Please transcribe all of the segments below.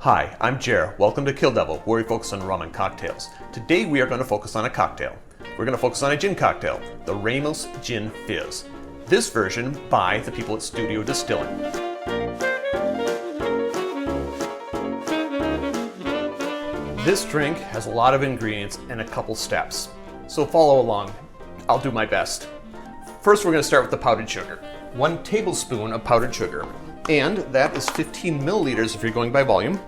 Hi, I'm Jer. Welcome to Kill-Divill, where we focus on rum and cocktails. Today we are going to focus on a cocktail. We're going to focus on a gin cocktail, the Ramos Gin Fizz. This version by the people at Studio Distilling. This drink has a lot of ingredients and a couple steps, so follow along. I'll do my best. First, we're going to start with the powdered sugar. 1 tablespoon of powdered sugar, and that is 15 milliliters if you're going by volume.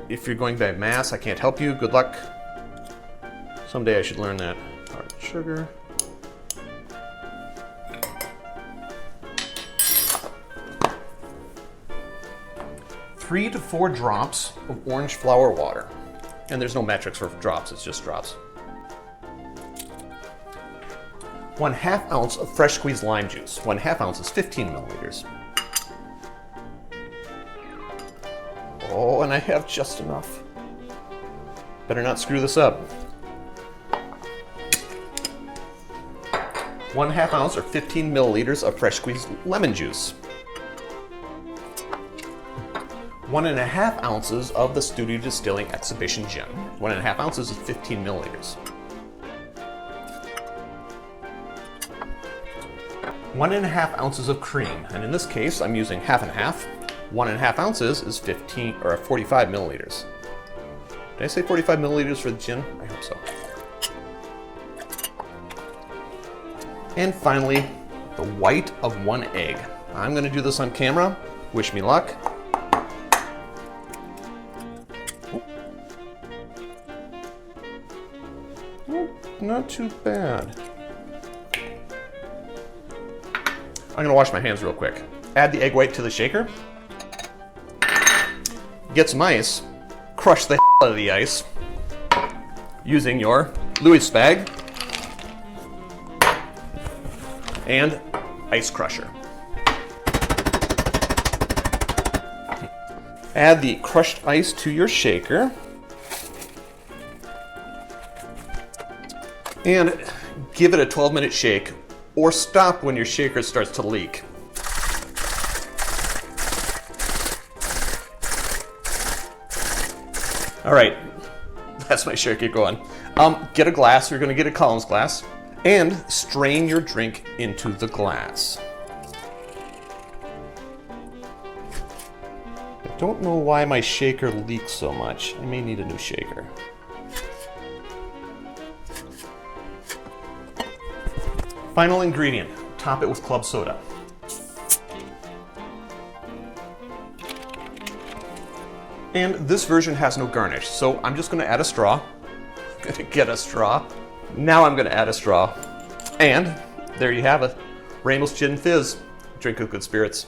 If you're going by mass, I can't help you. Good luck. Someday I should learn that. Powdered sugar. Three to 4 drops of orange flower water. And there's no metrics for drops, it's just drops. 1/2 ounce of fresh squeezed lime juice. 1/2 ounce is 15 milliliters. Oh, and I have just enough. Better not screw this up. 1/2 ounce or 15 milliliters of fresh squeezed lemon juice. 1.5 ounces of the Studio Distilling Exhibition Gin. 1.5 ounces is 15 milliliters. 1.5 ounces of cream, and in this case I'm using half and half. 1.5 ounces is 45 milliliters. Did I say 45 milliliters for the gin? I hope so. And finally, the white of 1 egg. I'm going to do this on camera. Wish me luck. Not too bad. I'm going to wash my hands real quick. Add the egg white to the shaker. Get some ice. Crush the out of the ice using your Louis bag and ice crusher. Add the crushed ice to your shaker and give it a 12-minute shake, or stop when your shaker starts to leak. All right, that's my shaker going. Get a glass. You're going to get a Collins glass, and strain your drink into the glass. I don't know why my shaker leaks so much. I may need a new shaker. Final ingredient, top it with club soda. And this version has no garnish, so I'm just going to add a straw. I'm going to get a straw. Now I'm going to add a straw. And there you have it, Ramos Gin Fizz. Drink with good spirits.